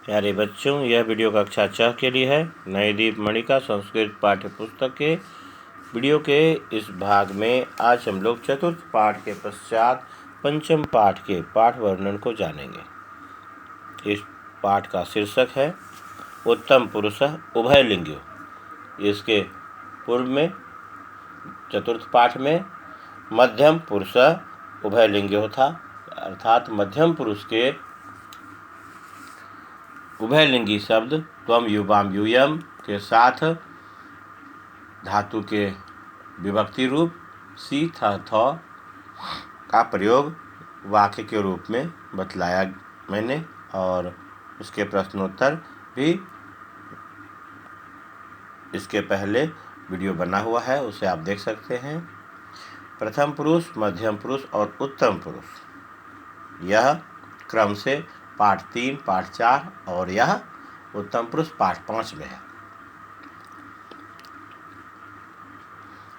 प्यारे बच्चों, यह वीडियो कक्षा 6 के लिए है। नयदीप मणिका संस्कृत पाठ्य पुस्तक के वीडियो के इस भाग में आज हम लोग चतुर्थ पाठ के पश्चात पंचम पाठ के पाठ वर्णन को जानेंगे। इस पाठ का शीर्षक है उत्तम पुरुषः उभयलिंग्यो। इसके पूर्व में चतुर्थ पाठ में मध्यम पुरुषः उभयलिंग्यो था, अर्थात मध्यम पुरुष के उभयलिंगी शब्द त्वम युवाम यूयम के साथ धातु के विभक्ति रूप सी थ का प्रयोग वाक्य के रूप में बतलाया मैंने, और उसके प्रश्नोत्तर भी इसके पहले वीडियो बना हुआ है, उसे आप देख सकते हैं। प्रथम पुरुष, मध्यम पुरुष और उत्तम पुरुष, यह क्रम से पाठ 3, पाठ 4 और यह उत्तम पुरुष पाठ 5 में है।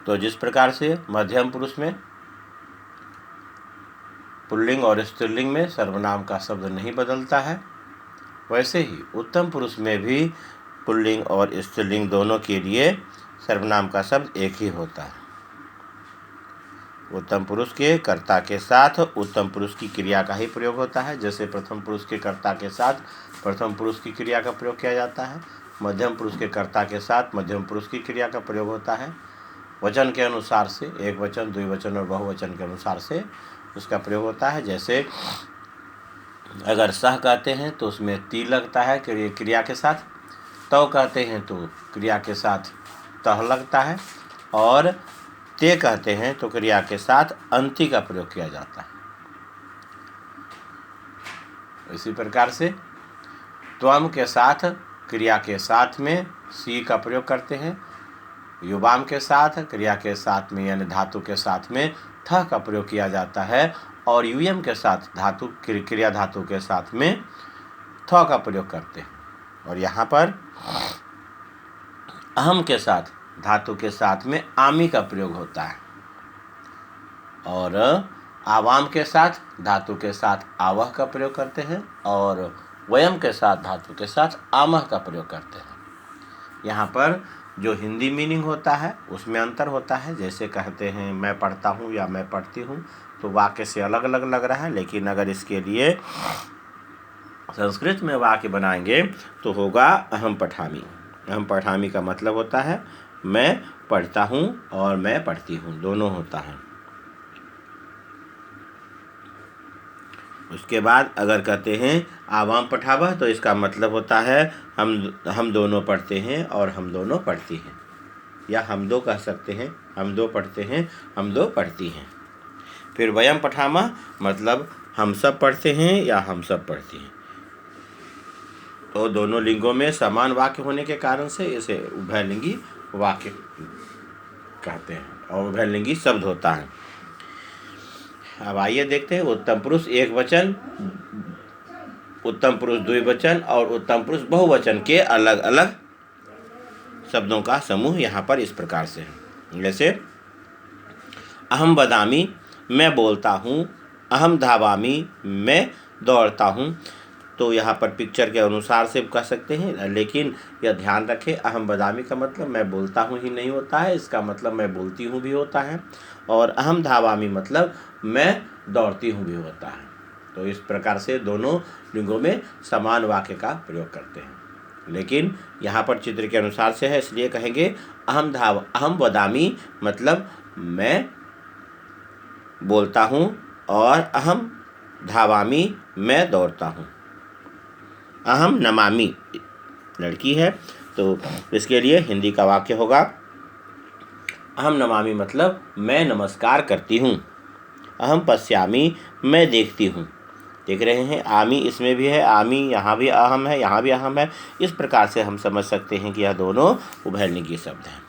तो जिस प्रकार से मध्यम पुरुष में पुल्लिंग और स्त्रीलिंग में सर्वनाम का शब्द नहीं बदलता है, वैसे ही उत्तम पुरुष में भी पुल्लिंग और स्त्रीलिंग दोनों के लिए सर्वनाम का शब्द एक ही होता है। उत्तम पुरुष के कर्ता के साथ उत्तम पुरुष की क्रिया का ही प्रयोग होता है, जैसे प्रथम पुरुष के कर्ता के साथ प्रथम पुरुष की क्रिया का प्रयोग किया जाता है। मध्यम पुरुष के कर्ता के साथ मध्यम पुरुष की क्रिया का प्रयोग होता है। वचन के अनुसार से, एक वचन, द्विवचन और बहुवचन के अनुसार से उसका प्रयोग होता है। जैसे अगर सह कहते हैं तो उसमें ती लगता है क्रिया के साथ, तो कहते हैं तो क्रिया के साथ तह लगता है, और ते कहते हैं तो क्रिया के साथ अंति का प्रयोग किया जाता है। इसी प्रकार से त्वम के साथ क्रिया के साथ में सी का प्रयोग करते हैं, युवाम के साथ क्रिया के साथ में यानी धातु के साथ में थ का प्रयोग किया जाता है, और यूयम के साथ धातु क्रिया धातु के साथ में थ का प्रयोग करते हैं। और यहाँ पर अहम के साथ धातु के साथ में आमी का प्रयोग होता है, और आवाम के साथ धातु के साथ आवह का प्रयोग करते हैं, और वयम के साथ धातु के साथ आमह का प्रयोग करते हैं। यहाँ पर जो हिंदी मीनिंग होता है उसमें अंतर होता है। जैसे कहते हैं मैं पढ़ता हूँ या मैं पढ़ती हूँ, तो वाक्य से अलग अलग लग रहा है, लेकिन अगर इसके लिए संस्कृत में वाक्य बनाएंगे तो होगा अहम पठामि। अहम पठामि का मतलब होता है मैं पढ़ता हूँ और मैं पढ़ती हूँ, दोनों होता है। उसके बाद अगर कहते हैं आवाम पठावा, तो इसका मतलब होता है हम दोनों पढ़ते हैं और हम दोनों पढ़ती हैं, या हम दो कह सकते हैं, हम दो पढ़ते हैं, हम दो पढ़ती हैं। फिर वयम पठामा मतलब हम सब पढ़ते हैं या हम सब पढ़ती हैं। तो दोनों लिंगों में समान वाक्य होने के कारण से इसे उभयलिंगी वाक्य कहते हैं और उभयलिंगी शब्द होता है। अब आइए देखते हैं उत्तम पुरुष एक वचन, उत्तम पुरुष द्विवचन और उत्तम पुरुष बहुवचन के अलग अलग शब्दों का समूह यहाँ पर इस प्रकार से है। जैसे अहम वदामि मैं बोलता हूँ, अहम धावामि मैं दौड़ता हूँ। तो यहाँ पर पिक्चर के अनुसार से कह सकते हैं, लेकिन यह ध्यान रखें अहम वदामि का मतलब मैं बोलता हूँ ही नहीं होता है, इसका मतलब मैं बोलती हूँ भी होता है, और अहम धावामि मतलब मैं दौड़ती हूँ भी होता है। तो इस प्रकार से दोनों लिंगों में समान वाक्य का प्रयोग करते हैं, लेकिन यहाँ पर चित्र के अनुसार से है, इसलिए कहेंगे अहम वदामि मतलब मैं बोलता हूँ, और अहम धावामि मैं दौड़ता हूँ। अहम नमामि लड़की है, तो इसके लिए हिंदी का वाक्य होगा अहम नमामि मतलब मैं नमस्कार करती हूँ। अहम पश्यामि मैं देखती हूँ। देख रहे हैं आमी इसमें भी है, आमी यहाँ भी अहम है, यहाँ भी अहम है। इस प्रकार से हम समझ सकते हैं कि यह दोनों उभयलिंगी शब्द हैं।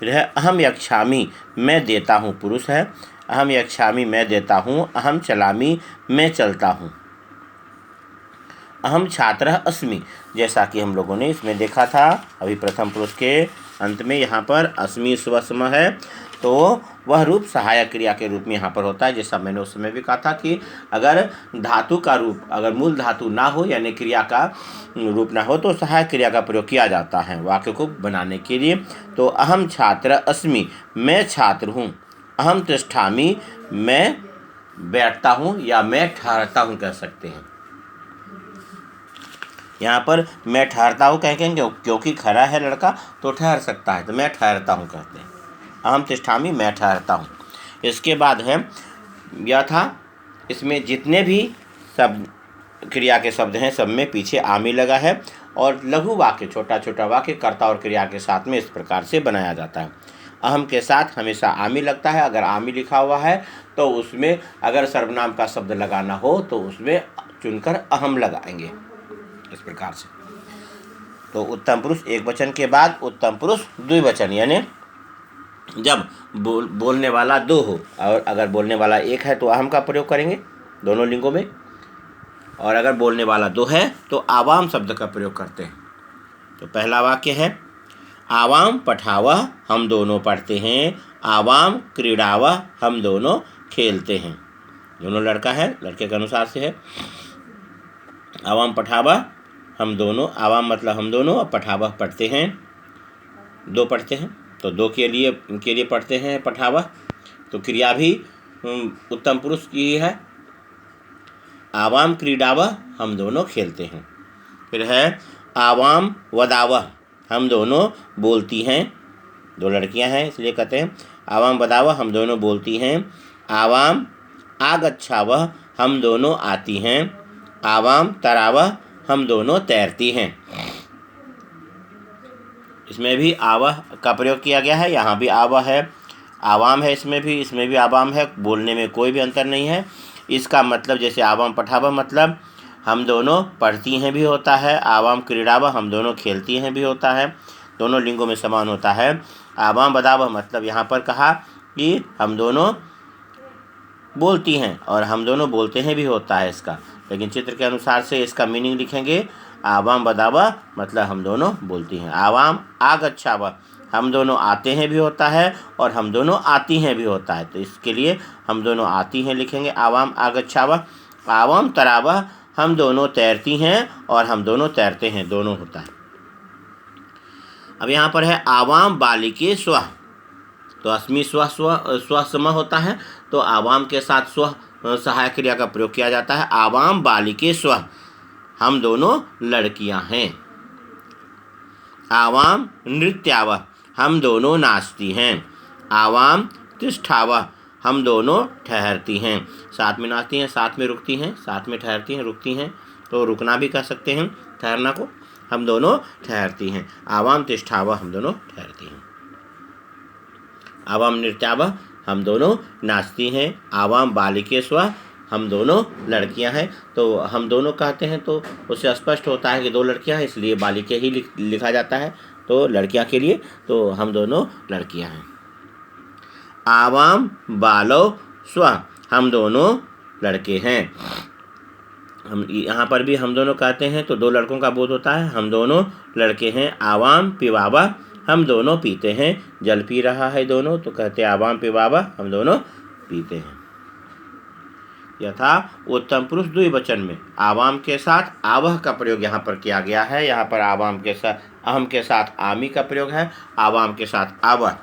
फिर है अहम यक्षामि मैं देता हूँ, पुरुष है। अहम यक्षामि मैं देता हूँ। अहम चलामि मैं चलता हूँ। अहम छात्रः अस्मि, जैसा कि हम लोगों ने इसमें देखा था अभी प्रथम पुरुष के अंत में, यहाँ पर अस्मि स्वसम है, तो वह रूप सहायक क्रिया के रूप में यहाँ पर होता है। जैसा मैंने उस समय भी कहा था कि अगर धातु का रूप, अगर मूल धातु ना हो यानी क्रिया का रूप ना हो तो सहायक क्रिया का प्रयोग किया जाता है वाक्य को बनाने के लिए। तो अहम छात्र अस्मि, मैं छात्र हूँ। अहम तिष्ठामि, मैं बैठता हूँ या मैं ठहरता हूँ कह सकते हैं। यहाँ पर मैं ठहरता हूँ कहेंगे क्योंकि खड़ा है लड़का तो ठहर सकता है, तो मैं ठहरता हूँ कहते हैं। अहम तिष्ठामि, मैं ठहरता हूँ। इसके बाद है यथा, इसमें जितने भी शब्द क्रिया के शब्द हैं सब में पीछे आमी लगा है और लघु वाक्य, छोटा छोटा वाक्य कर्ता और क्रिया के साथ में इस प्रकार से बनाया जाता है। अहम के साथ हमेशा आमी लगता है। अगर आमी लिखा हुआ है तो उसमें अगर सर्वनाम का शब्द लगाना हो तो उसमें चुनकर अहम लगाएंगे इस प्रकार से। तो उत्तम पुरुष एक वचन के बाद उत्तम पुरुष द्विवचन, यानी जब बोलने वाला दो हो और अगर बोलने वाला एक है तो अहम का प्रयोग करेंगे दोनों लिंगों में, और अगर बोलने वाला दो है तो आवाम शब्द का प्रयोग करते हैं। तो पहला वाक्य है आवाम पठावा, हम दोनों पढ़ते हैं। आवाम क्रीड़ावा, हम दोनों खेलते हैं। दोनों लड़का है, लड़के के अनुसार से है। आवाम पठावा, हम दोनों, आवाम मतलब हम दोनों, और पठावा पढ़ते हैं, दो पढ़ते हैं तो दो के लिए पढ़ते हैं पठावा। तो क्रिया भी उत्तम पुरुष की है। आवाम क्रीडावा, हम दोनों खेलते हैं। फिर है आवाम वदावा, हम दोनों बोलती हैं। दो लड़कियां हैं इसलिए कहते हैं आवाम वदावा, हम दोनों बोलती हैं। आवाम आगच्छावा, हम दोनों आती हैं। आवाम तरावा, हम दोनों तैरती हैं। इसमें भी आवाह का प्रयोग किया गया है, यहाँ भी आवाह है, आवाम है, इसमें भी आवाम है, बोलने में कोई भी अंतर नहीं है। इसका मतलब जैसे आवाम पठावा मतलब हम दोनों पढ़ती हैं भी होता है, आवाम क्रीड़ावा हम दोनों खेलती हैं भी होता है, दोनों लिंगों में समान होता है। आवाम बदावा मतलब यहाँ पर कहा कि हम दोनों बोलती हैं और हम दोनों बोलते हैं भी होता है इसका, लेकिन चित्र के अनुसार से इसका मीनिंग लिखेंगे। आवाम बदावा मतलब हम दोनों बोलती हैं। आवाम आगच्छावा हम दोनों आते हैं भी होता है और हम दोनों आती हैं भी होता है, तो इसके लिए हम दोनों आती हैं लिखेंगे आवाम आगच्छावा। आवाम तरावा हम दोनों तैरती हैं और हम दोनों तैरते हैं, दोनों होता है। अब यहाँ पर है आवाम बालिके स्व, तो अस्मि स्व स्व सम होता है, तो आवाम के साथ स्व सहायक क्रिया का प्रयोग किया जाता है। आवाम बालिके स्व, हम दोनों लड़कियां हैं। आवाम नृत्यावा, हम दोनों नाचती हैं। आवाम तिष्ठावा, हम दोनों ठहरती हैं। साथ में नाचती हैं, साथ में रुकती हैं, साथ में ठहरती हैं, रुकती हैं, तो रुकना भी कह सकते हैं ठहरना को। हम दोनों ठहरती हैं। आवाम तिष्ठावा, हम दोनों ठहरती हैं। आवाम नृत्यावा, हम दोनों नाचती हैं। आवाम बालिके स्व, हम दोनों लड़कियां हैं। तो हम दोनों कहते हैं तो उससे स्पष्ट होता है कि दो लड़कियां हैं, इसलिए बालिके ही लिखा जाता है, तो लड़कियां के लिए तो हम दोनों लड़कियां हैं। आवाम बालो स्व, हम दोनों लड़के हैं। हम यहाँ पर भी हम दोनों कहते हैं तो दो लड़कों का बोध होता है, हम दोनों लड़के हैं। आवाम पिवावा, हम दोनों पीते हैं। जल पी रहा है दोनों, तो कहते हैं आवाम पिवावा, हम दोनों पीते हैं। यथा उत्तम पुरुष द्विवचन में आवाम के साथ आवह का प्रयोग यहाँ पर किया गया है। यहाँ पर आवाम के साथ अहम के साथ आमी का प्रयोग है, आवाम के साथ आवह।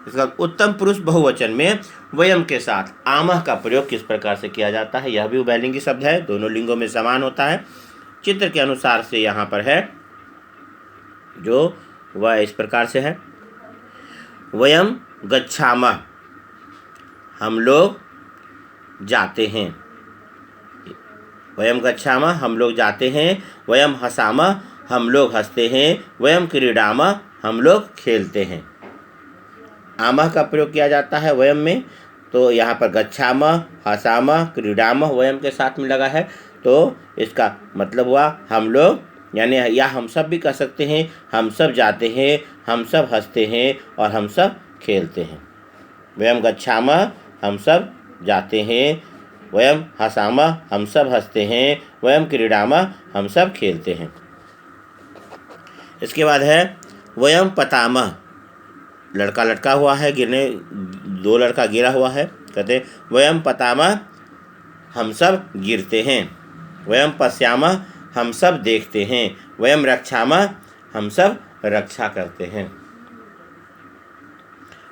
इसका उत्तम पुरुष बहुवचन में वयम के साथ आमह का प्रयोग किस प्रकार से किया जाता है, यह भी उभयलिंगी शब्द है, दोनों लिंगों में समान होता है। चित्र के अनुसार से यहाँ पर है जो वह इस प्रकार से है। वयम गच्छामः, हम लोग जाते हैं। वयम गच्छामः, हम लोग जाते हैं। वयम हसामः, हम लोग हंसते हैं। वयम क्रीडामः, हम लोग खेलते हैं। आमः का प्रयोग किया जाता है वयम में, तो यहाँ पर गच्छामः, हसामः, क्रीडामः वयम के साथ में लगा है, तो इसका मतलब हुआ हम लोग, यानी या हम सब भी कह सकते हैं, हम सब जाते हैं, हम सब हंसते हैं और हम सब खेलते हैं। वयम गच्छामः, हम सब जाते हैं। वयम हसामः, हम सब हंसते हैं। वयम क्रीडामः, हम सब खेलते हैं। इसके बाद है वयम पतामः, लड़का लटका हुआ है, दो लड़का गिरा हुआ है, कहते हैं वयम पतामः, हम सब गिरते हैं। वयम पश्यामः, हम सब देखते हैं। वयम रक्षामः, हम सब रक्षा करते हैं।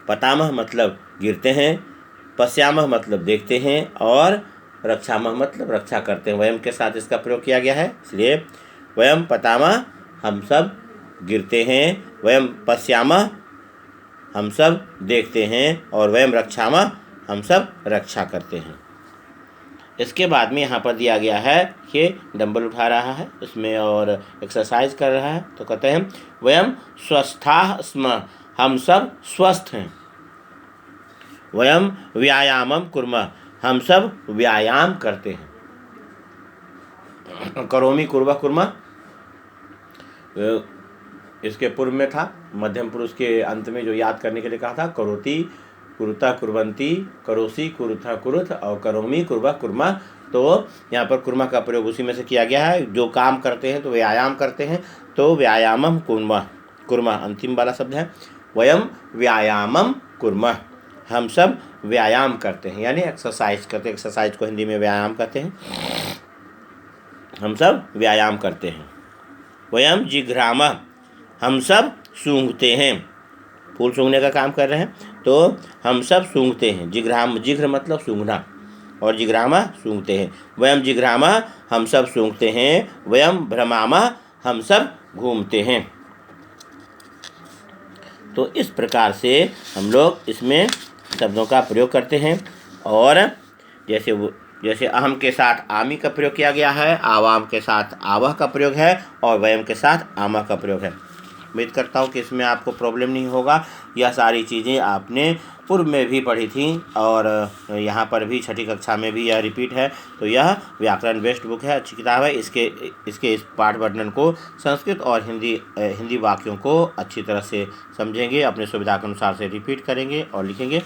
पतामः मतलब गिरते हैं, पश्यामः मतलब देखते हैं, और रक्षामः मतलब रक्षा करते हैं। वयम के साथ इसका प्रयोग किया गया है, इसलिए वयम पतामः, हम सब गिरते हैं। वयम पश्यामः, हम सब देखते हैं, और वयम रक्षामः, हम सब रक्षा करते हैं। इसके बाद में यहाँ पर दिया गया है कि डंबल उठा रहा है इसमें और एक्सरसाइज कर रहा है, तो कहते हैं वयम स्वस्थाः स्मः, हम सब स्वस्थ हैं। वयम व्यायामं कुर्मः, हम सब व्यायाम करते हैं। करोमि कुर्वः कुर्मः इसके पूर्व में था, मध्यम पुरुष के अंत में जो याद करने के लिए कहा था, करोति कुरुता कुर्वन्ति, करोसि कुरुथा कुरुथ, और करोमि कुर्वः कुर्मः। तो यहाँ पर कुर्मः का प्रयोग उसी में से किया गया है, जो काम करते हैं तो व्यायाम करते हैं, तो व्यायामं कुर्मः, कुर्मः अंतिम वाला शब्द है। वयम व्यायामं कुर्मः, हम सब व्यायाम करते हैं, यानी एक्सरसाइज करते हैं। एक्सरसाइज को हिंदी में व्यायाम कहते हैं। हम सब व्यायाम करते हैं। वयम जिघ्रामः, हम सब सूंघते हैं, फूल सूंघने का काम कर रहे हैं, तो हम सब सूंघते हैं। जिघ्राम, जिघ्र मतलब सूंघना, और जिघ्रामः सूंघते हैं। वयम जिघ्रामः, हम सब सूंघते हैं। वयम भ्रमामः, हम सब घूमते हैं। तो इस प्रकार से हम लोग इसमें शब्दों का प्रयोग करते हैं। और जैसे अहम के साथ आमी का प्रयोग किया गया है, आवाम के साथ आवह का प्रयोग है, और वयम के साथ आमः का प्रयोग है। उम्मीद करता हूँ कि इसमें आपको प्रॉब्लम नहीं होगा। यह सारी चीज़ें आपने पूर्व में भी पढ़ी थी, और यहाँ पर भी छठी कक्षा में भी यह रिपीट है। तो यह व्याकरण बेस्ड बुक है, अच्छी किताब है। इसके इस पाठ वर्णन को संस्कृत और हिंदी वाक्यों को अच्छी तरह से समझेंगे, अपने सुविधा के अनुसार से रिपीट करेंगे और लिखेंगे।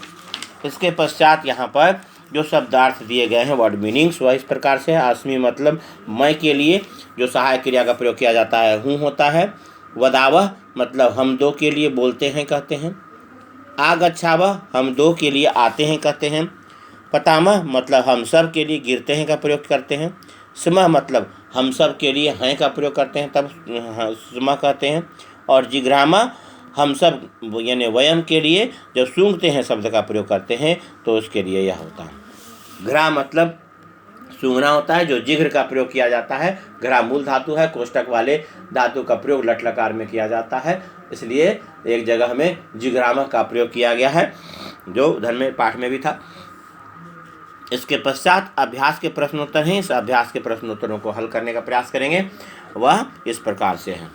इसके पश्चात यहाँ पर जो शब्दार्थ दिए गए हैं, वर्ड मीनिंग्स, वह इस प्रकार से है। आसमी मतलब मैं के लिए जो सहायक क्रिया का प्रयोग किया जाता है, हूँ होता है। वदावह मतलब हम दो के लिए बोलते हैं, कहते हैं। आगच्छावह, हम दो के लिए आते हैं, कहते हैं। पतामह मतलब हम सब के लिए गिरते हैं का प्रयोग करते हैं। स्मः मतलब हम सब के लिए हैं का प्रयोग करते हैं, तब स्मः कहते हैं। और जिघ्रामः हम सब यानी वयम के लिए जब सूंघते हैं शब्द का प्रयोग करते हैं, तो उसके लिए यह होता है। घ्रा मतलब सूंघना होता है, जो जिघ्र का प्रयोग किया जाता है। घ्रा मूल धातु है, कोष्टक वाले धातु का प्रयोग लट लकार में किया जाता है, इसलिए एक जगह हमें जिघ्रामः का प्रयोग किया गया है, जो उधर में पाठ में भी था। इसके पश्चात अभ्यास के प्रश्नोत्तर हैं। इस अभ्यास के प्रश्नोत्तरों को हल करने का प्रयास करेंगे। वह इस प्रकार से है।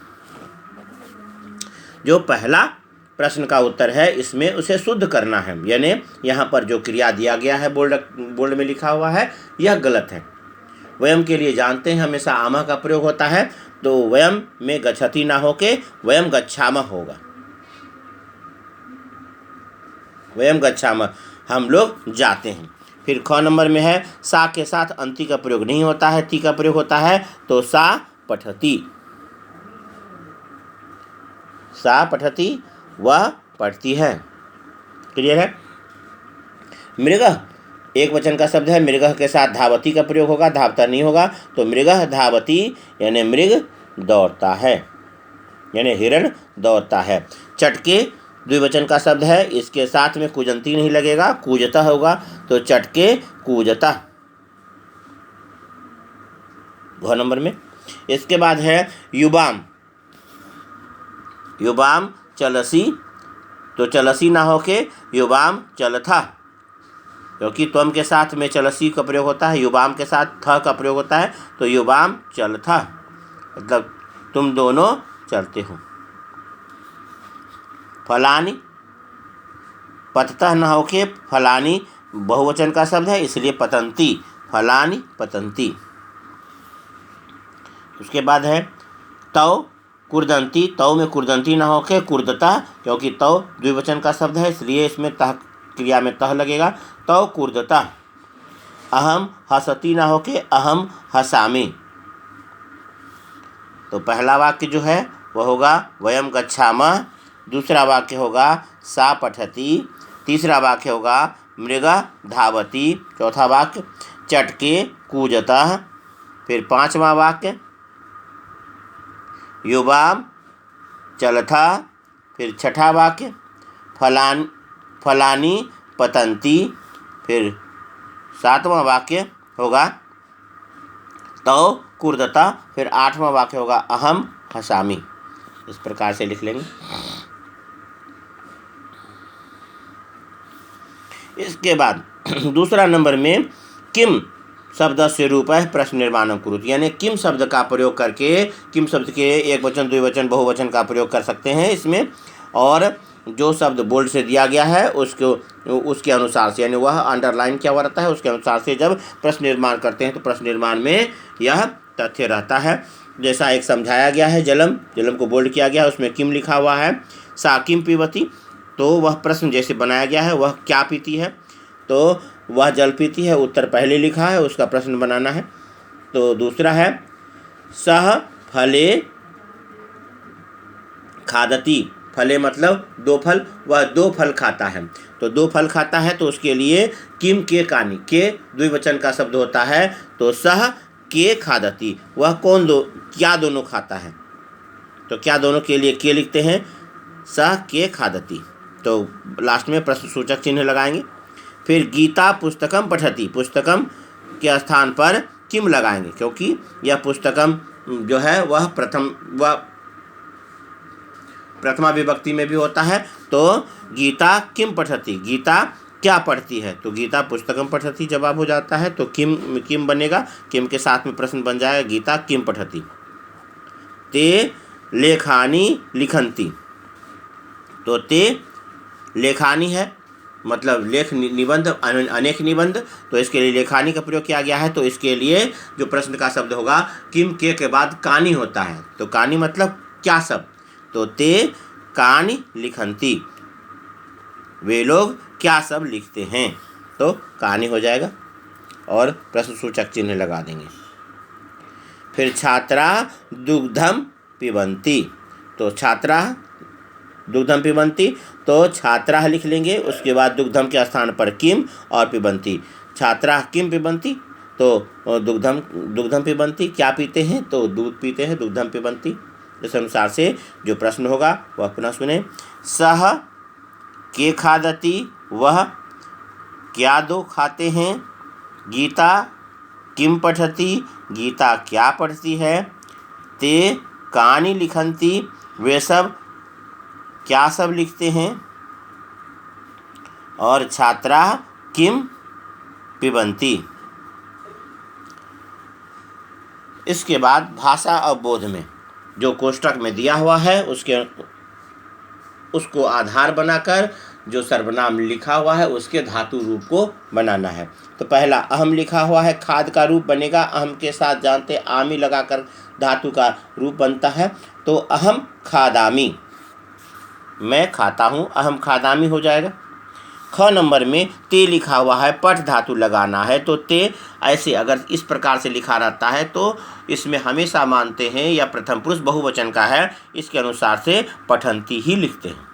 जो पहला प्रश्न का उत्तर है, इसमें उसे शुद्ध करना है, यानी यहाँ पर जो क्रिया दिया गया है बोल्ड में लिखा हुआ है, यह गलत है। वयम के लिए जानते हैं हमेशा आमः का प्रयोग होता है, तो वयम में गच्छति ना होके वयम गच्छामः होगा। वयम गच्छामः, हम लोग जाते हैं। फिर ख नंबर में है, सा के साथ अंति का प्रयोग नहीं होता है, ती का प्रयोग होता है, तो सा पठति। सा पठति, वह पढ़ती है। क्लियर है। मृगः एक वचन का शब्द है, मृगः के साथ धावती का प्रयोग होगा, धावता नहीं होगा, तो मृगः धावति यानी मृग दौड़ता है, यानी हिरण दौड़ता है। चटके द्विवचन का शब्द है, इसके साथ में कुजंती नहीं लगेगा, कूजता होगा, तो चटके कूजता। घ नंबर में। इसके बाद है युवाम। युवाम चलसी, तो चलसी ना होके युवाम चलथा, क्योंकि त्वम के साथ में चलसी का प्रयोग होता है, युवाम के साथ थ का प्रयोग होता है, तो युवाम चलथा मतलब तुम दोनों चलते हो। फलानी, पततः न होके फलानी बहुवचन का शब्द है, इसलिए पतंती, फलानी पतंती। उसके बाद है तव कुर्दंती, तव में कुर्दंती न होके कुर्दता, क्योंकि तव द्विवचन का शब्द है, इसलिए इसमें तह क्रिया में तह लगेगा, तव कुर्दता। अहम हसती ना होके अहम हसामी, तो पहला वाक्य जो है वह होगा वयम गच्छामः, दूसरा वाक्य होगा सा पठति, तीसरा वाक्य होगा मृग धावती, चौथा वाक्य चटके कूजतः, फिर पांचवा वाक्य युवाम चलथा, फिर छठा वाक्य फलानी पतंती, फिर सातवां वाक्य होगा तो कुर्दता, फिर आठवां वाक्य होगा अहम हसामी। इस प्रकार से लिख लेंगे। इसके बाद दूसरा नंबर में किम शब्द से रूप है प्रश्न निर्माणम कुरुत, यानी किम शब्द का प्रयोग करके किम शब्द के एक वचन द्विवचन बहुवचन का प्रयोग कर सकते हैं इसमें, और जो शब्द बोल्ड से दिया गया है उसके अनुसार से, यानी वह अंडरलाइन किया हुआ रहता है, उसके अनुसार से जब प्रश्न निर्माण करते हैं तो प्रश्न निर्माण में यह तथ्य रहता है। जैसा एक समझाया गया है, जलम को बोल्ड किया गया है, उसमें किम लिखा हुआ है। सा किम पीबती, तो वह प्रश्न जैसे बनाया गया है, वह क्या पीती है, तो वह जल पीती है, उत्तर पहले लिखा है, उसका प्रश्न बनाना है। तो दूसरा है सह फले खादती, फले मतलब दो फल, वह दो फल खाता है, तो दो फल खाता है तो उसके लिए किम के कानी, के द्विवचन का शब्द होता है, तो सह के खादती, वह क्या दोनों खाता है, तो क्या दोनों के लिए के लिखते हैं, सह के खादती, तो लास्ट में प्रश्न सूचक चिन्ह लगाएंगे। फिर गीता पुस्तकम पठती, पुस्तकम के स्थान पर किम लगाएंगे, क्योंकि यह पुस्तकम जो है वह प्रथमा विभक्ति में भी होता है, तो गीता किम पठती, गीता क्या पढ़ती है, तो गीता पुस्तकम पठती जवाब हो जाता है, तो किम बनेगा, किम के साथ में प्रश्न बन जाएगा गीता किम पठती। ते लेखानी लिखंती, तो ते लेखानी है मतलब लेख निबंध अनेक निबंध, तो इसके लिए लेखानी का प्रयोग किया गया है, तो इसके लिए जो प्रश्न का शब्द होगा किम के बाद कानी होता है, तो कानी मतलब क्या शब्द, तो ते कानी लिखंती, वे लोग क्या सब लिखते हैं, तो कहानी हो जाएगा और प्रश्न सूचक चिन्ह लगा देंगे। फिर छात्रा दुग्धम पिबंती, तो छात्रा दुग्धम पिबंती, तो छात्रा लिख लेंगे, उसके बाद दुग्धम के स्थान पर किम और पिबंती, छात्रा किम पिबंती, तो दुग्धम पिबंती क्या पीते हैं, तो दूध पीते हैं, दुग्धम पिबंती। इस अनुसार से जो प्रश्न होगा वह पुनः सुने। सह के खादती, वह क्या दो खाते हैं, गीता किम पठती, गीता क्या पढ़ती है, ते कहानी लिखंती, वे सब क्या सब लिखते हैं, और छात्रा किम पिबंती। इसके बाद भाषा अवबोध में जो कोष्टक में दिया हुआ है उसको आधार बनाकर जो सर्वनाम लिखा हुआ है उसके धातु रूप को बनाना है। तो पहला अहम लिखा हुआ है, खाद का रूप बनेगा, अहम के साथ जानते आमी लगाकर धातु का रूप बनता है, तो अहम खादामी, मैं खाता हूँ, अहम खादामी हो जाएगा। ख नंबर में ते लिखा हुआ है, पठ धातु लगाना है, तो ते ऐसे अगर इस प्रकार से लिखा रहता है तो इसमें हमेशा मानते हैं या प्रथम पुरुष बहुवचन का है, इसके अनुसार से पठंती ही लिखते हैं।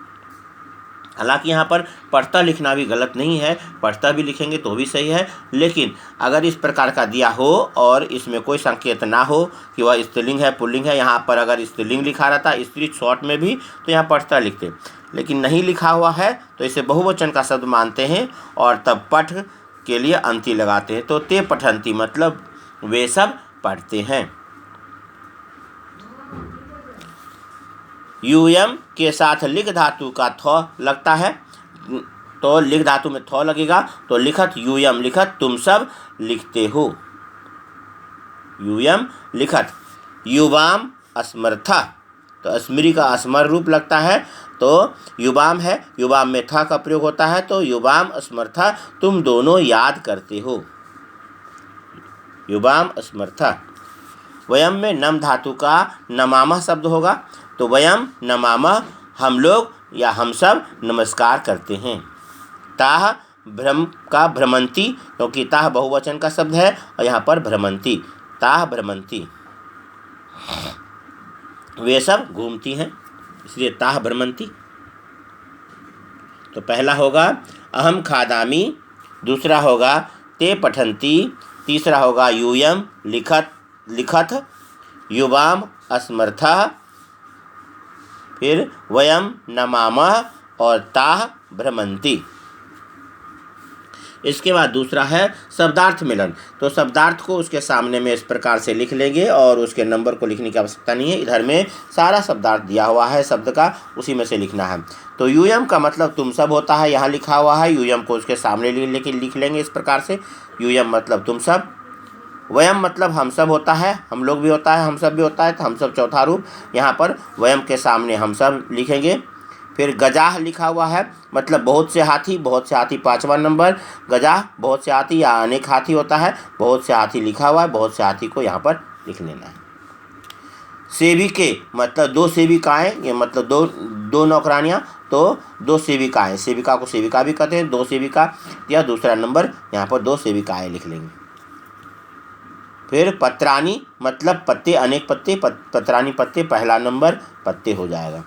हालांकि यहाँ पर पढ़ता लिखना भी गलत नहीं है, पढ़ता भी लिखेंगे तो भी सही है, लेकिन अगर इस प्रकार का दिया हो और इसमें कोई संकेत ना हो कि वह स्त्रीलिंग है पुल्लिंग है, यहाँ पर अगर स्त्रीलिंग लिखा रहता स्त्री शॉर्ट में भी तो यहाँ पढ़ता लिखते, लेकिन नहीं लिखा हुआ है तो इसे बहुवचन का शब्द मानते हैं और तब पठ के लिए अंति लगाते हैं। तो ते पठंती मतलब वे सब पढ़ते हैं। यूएम के साथ लिख धातु का थ लगता है, तो लिख धातु में थ लगेगा, तो लिखत यूएम, लिखत तुम सब लिखते हो, यूएम लिखत। युवाम अस्मर्था, तो अस्मरी का अस्मर रूप लगता है, तो युवाम है, युवाम में था का प्रयोग होता है, तो युवाम अस्मर्था तुम दोनों याद करते हो, युवाम अस्मर्था। वयम में नम धातु का नमामा शब्द होगा, तो वयम नमामा हम लोग या हम सब नमस्कार करते हैं। ताह भ्रम का भ्रमंती, क्योंकि ताह बहुवचन का शब्द है और यहाँ पर भ्रमंती, ताह भ्रमंती, वे सब घूमती हैं, इसलिए ताह भ्रमंती। तो पहला होगा अहम खादामी, दूसरा होगा ते पठन्ति, तीसरा होगा यूयम लिखत युवाम असमर्थः, फिर वयम नमामः और ताः भ्रमन्ति। इसके बाद दूसरा है शब्दार्थ मिलन। तो शब्दार्थ को उसके सामने में इस प्रकार से लिख लेंगे और उसके नंबर को लिखने की आवश्यकता नहीं है। इधर में सारा शब्दार्थ दिया हुआ है शब्द का, उसी में से लिखना है। तो यूयम का मतलब तुम सब होता है, यहाँ लिखा हुआ है। यूयम को उसके सामने लिख लेंगे इस प्रकार से, यूयम मतलब तुम सब। वयम मतलब हम सब होता है, हम लोग भी होता है, हम सब भी होता है, तो हम सब चौथा रूप। यहाँ पर वयम के सामने हम सब लिखेंगे। फिर गजाह लिखा हुआ है, मतलब बहुत से हाथी, बहुत से हाथी पाँचवा नंबर। गजाह बहुत से हाथी या अनेक हाथी होता है, बहुत से हाथी लिखा हुआ है, बहुत से हाथी को यहाँ पर लिख लेना है। सेविके मतलब दो सेविकाएँ, ये मतलब दो नौकरानियाँ, तो दो सेविकाएँ, सेविका को सेविका भी कहते हैं, दो सेविका या दूसरा नंबर, यहाँ पर दो सेविकाएँ लिख लेंगे। फिर पत्रानी मतलब पत्ते, अनेक पत्ते, पत्रानी पत्ते, पहला नंबर पत्ते हो जाएगा।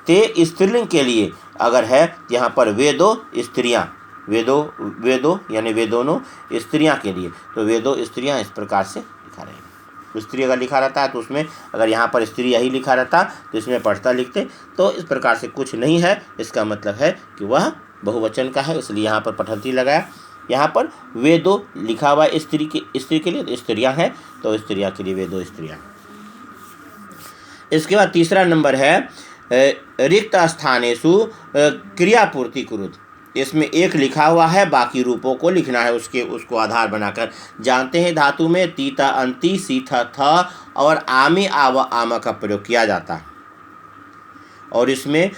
ते स्त्रीलिंग के लिए अगर है यहाँ पर वेदो स्त्रियाँ, वेदो यानी वेदोनो स्त्रियाँ के लिए, तो वेदो स्त्रियाँ इस प्रकार से लिखा रहेगा। स्त्री अगर लिखा रहता है तो उसमें, अगर यहाँ पर स्त्री यही लिखा रहता तो इसमें पढ़ता लिखते। तो इस प्रकार से कुछ नहीं है, इसका मतलब है कि वह बहुवचन का है, इसलिए यहाँ पर पठन्ति लगाया। यहाँ पर वेदो लिखा हुआ है स्त्री के लिए, तो स्त्रियाँ हैं, तो स्त्रियाँ के लिए वेदो स्त्रियाँ। इसके बाद तीसरा नंबर है रिक्त स्थानेषु क्रियापूर्ति कुरुत। इसमें एक लिखा हुआ है, बाकी रूपों को लिखना है उसको आधार बनाकर। जानते हैं धातु में तीता अंति सीथा था और आमी आव आमा का प्रयोग किया जाता है, और इसमें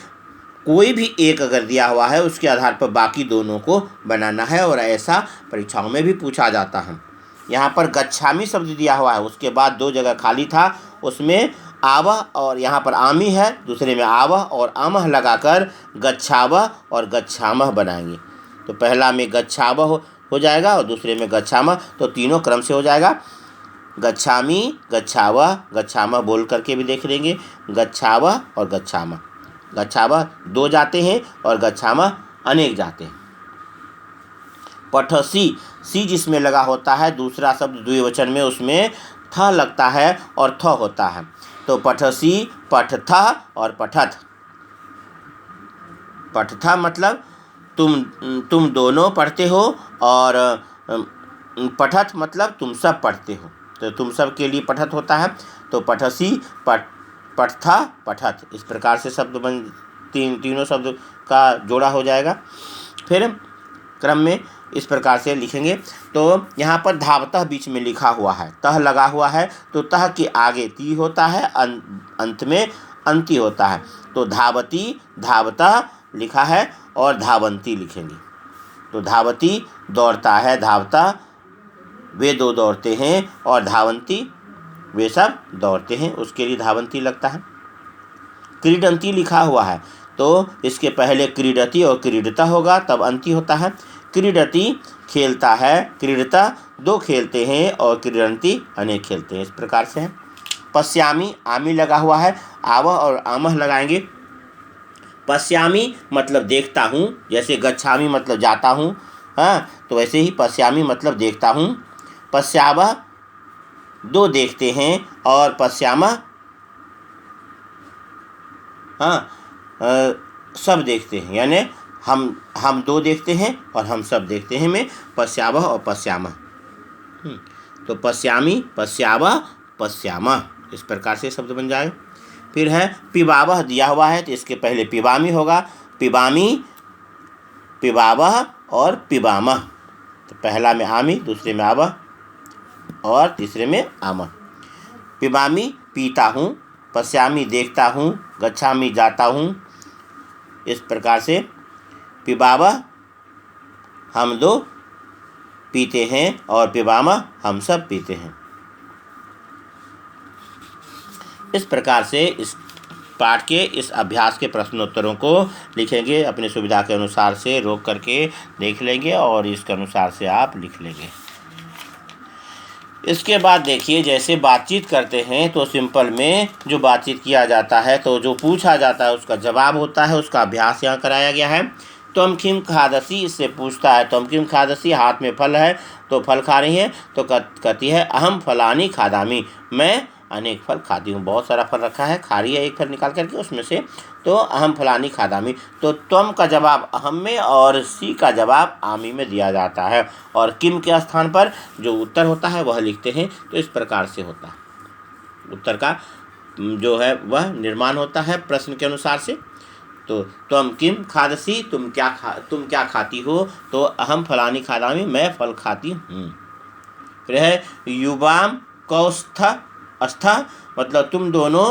कोई भी एक अगर दिया हुआ है उसके आधार पर बाकी दोनों को बनाना है, और ऐसा परीक्षाओं में भी पूछा जाता है। यहाँ पर गच्छामी शब्द दिया हुआ है, उसके बाद दो जगह खाली था, उसमें आवह और यहाँ पर आमी है, दूसरे में आवह और आमह लगाकर गच्छावह और गच्छामह बनाएंगे। तो पहला में गच्छावह हो जाएगा और दूसरे में गच्छामह, तो तीनों क्रम से हो जाएगा। गच्छामी, गच्छावह, गच्छामह बोल करके भी देख लेंगे। गच्छावह और गच्छामह, गच्छावह दो जाते हैं और गच्छामह अनेक जाते हैं। पठसी, सी जिसमें लगा होता है, दूसरा शब्द द्विवचन में उसमें थ लगता है और थ होता है, तो पठसी, पठथ और पठथ। पठथ मतलब तुम दोनों पढ़ते हो, और पठथ मतलब तुम सब पढ़ते हो, तो तुम सब के लिए पठथ होता है। तो पठसी, पठथ, पठथ, इस प्रकार से शब्द तीनों शब्द का जोड़ा हो जाएगा। फिर क्रम में इस प्रकार से लिखेंगे। तो यहाँ पर धावतः बीच में लिखा हुआ है, तह लगा हुआ है, तो तह के आगे ती होता है, अंत में अंति होता है। तो धावती, धावतः लिखा है और धावंती लिखेंगे। तो धावती दौड़ता है, धावता वे दो दौड़ते हैं, और धावंती वे सब दौड़ते हैं, उसके लिए धावंती लगता है। क्रीडंती लिखा हुआ है, तो इसके पहले क्रीडति और क्रीडता होगा, तब अंति होता है। क्रीडति खेलता है, क्रीडता दो खेलते हैं, और क्रीडंती अनेक खेलते हैं, इस प्रकार से है। पश्यामी, आमी लगा हुआ है, आवह और आमह लगाएंगे। पश्यामी मतलब देखता हूँ, जैसे गच्छामी मतलब जाता हूँ, हाँ, तो वैसे ही पश्यामी मतलब देखता हूँ। पश्यावह दो देखते हैं, और पश्यामह हाँ सब देखते हैं, यानी हम दो देखते हैं और हम सब देखते हैं में पश्यावह और पश्यामह। तो पश्यामी, पश्यावह, पश्यामह, इस प्रकार से शब्द बन जाए। फिर है पिबावह दिया हुआ है, तो इसके पहले पिबामी होगा, पिबामी, पिबावह और पिबामह। तो पहला में आमी, दूसरे में आवह और तीसरे में आमह। पिबामी पीता हूँ, पश्यामी देखता हूँ, गच्छामी जाता हूँ, इस प्रकार से। पिबावह हम दो पीते हैं, और पिबामह हम सब पीते हैं। इस प्रकार से इस पाठ के इस अभ्यास के प्रश्नोत्तरों को लिखेंगे, अपनी सुविधा के अनुसार से रोक करके देख लेंगे और इसके अनुसार से आप लिख लेंगे। इसके बाद देखिए, जैसे बातचीत करते हैं तो सिंपल में जो बातचीत किया जाता है, तो जो पूछा जाता है उसका जवाब होता है, उसका अभ्यास यहाँ कराया गया है। त्वम किम खादसी, इससे पूछता है त्वम किम खादसी, हाथ में फल है तो फल खा रही है, तो कहती है अहम फलानी खादामी, मैं अनेक फल खाती हूँ। बहुत सारा फल रखा है, खा रही है एक फल निकाल करके उसमें से, तो अहम फलानी खादामी। तो त्वम का जवाब अहम में और सी का जवाब आमी में दिया जाता है, और किम के स्थान पर जो उत्तर होता है वह लिखते हैं। तो इस प्रकार से होता है, उत्तर का जो है वह निर्माण होता है प्रश्न के अनुसार से। तो त्वम किम खादसी, तुम क्या खाती हो, तो अहम फलानी खादामी, मैं फल खाती हूँ। फिर है युवाम कौस्थ अस्थ, मतलब तुम दोनों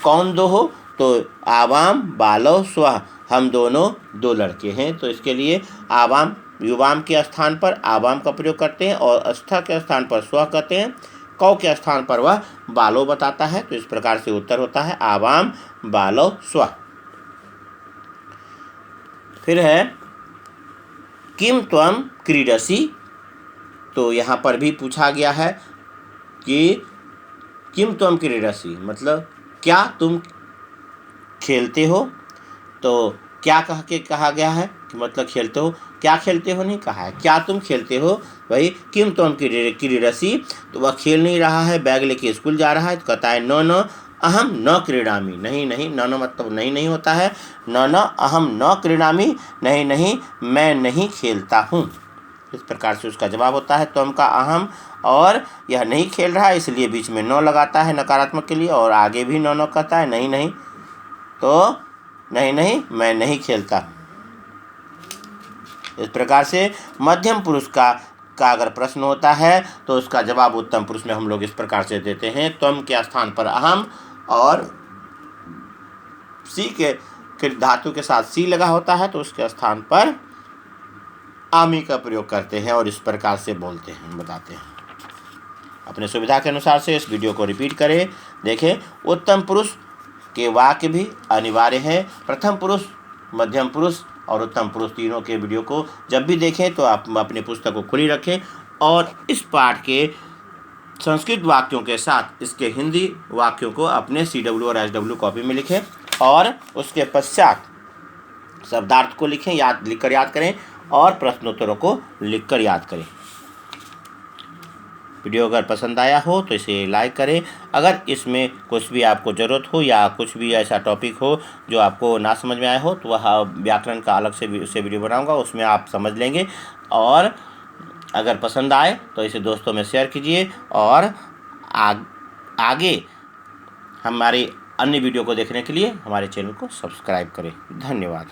कौन दो हो, तो आवाम बालो स्व, हम दोनों दो लड़के हैं। तो इसके लिए आवाम युवाम के स्थान पर आवाम का प्रयोग करते हैं और अस्थ के स्थान पर स्व कहते हैं, कौ के स्थान पर वह बालो बताता है। तो इस प्रकार से उत्तर होता है आवाम बालो स्व। फिर है किम त्वम क्रीडसी, तो यहाँ पर भी पूछा गया है कि किम त्वम क्रीडसी मतलब क्या तुम खेलते हो। तो क्या कह के कहा गया है कि मतलब खेलते हो, क्या खेलते हो नहीं कहा है, क्या तुम खेलते हो। भाई किम त्वम क्रीडसी, तो वह खेल नहीं रहा है, बैग लेके स्कूल जा रहा है, तो कहता है न न अहम न क्रीडामी, नहीं नहीं, न मतलब नहीं नहीं होता है, न अहम न क्रीडामी, नहीं नहीं मैं नहीं खेलता हूँ। इस प्रकार से उसका जवाब होता है त्वम का अहम, और यह नहीं खेल रहा है इसलिए बीच में न लगाता है नकारात्मक के लिए, और आगे भी न कहता है नहीं नहीं, तो नहीं नहीं मैं नहीं खेलता। इस प्रकार से मध्यम पुरुष का अगर प्रश्न होता है तो उसका जवाब उत्तम पुरुष में हम लोग इस प्रकार से देते हैं, त्वम के स्थान पर अहम और सी के धातु के साथ सी लगा होता है तो उसके स्थान पर आमी का प्रयोग करते हैं और इस प्रकार से बोलते हैं, बताते हैं। अपने सुविधा के अनुसार से इस वीडियो को रिपीट करें, देखें। उत्तम पुरुष के वाक्य भी अनिवार्य है। प्रथम पुरुष, मध्यम पुरुष और उत्तम पुरुष तीनों के वीडियो को जब भी देखें तो आप अपनी पुस्तक को खुली रखें और इस पाठ के संस्कृत वाक्यों के साथ इसके हिंदी वाक्यों को अपने CW और SW कॉपी में लिखें और उसके पश्चात शब्दार्थ को लिखें, लिखकर याद करें और प्रश्नोत्तरों को लिखकर याद करें। वीडियो अगर पसंद आया हो तो इसे लाइक करें। अगर इसमें कुछ भी आपको ज़रूरत हो या कुछ भी ऐसा टॉपिक हो जो आपको ना समझ में आया हो तो वह व्याकरण का अलग से वीडियो बनाऊंगा, उसमें आप समझ लेंगे। और अगर पसंद आए तो इसे दोस्तों में शेयर कीजिए और आगे हमारे अन्य वीडियो को देखने के लिए हमारे चैनल को सब्सक्राइब करें। धन्यवाद।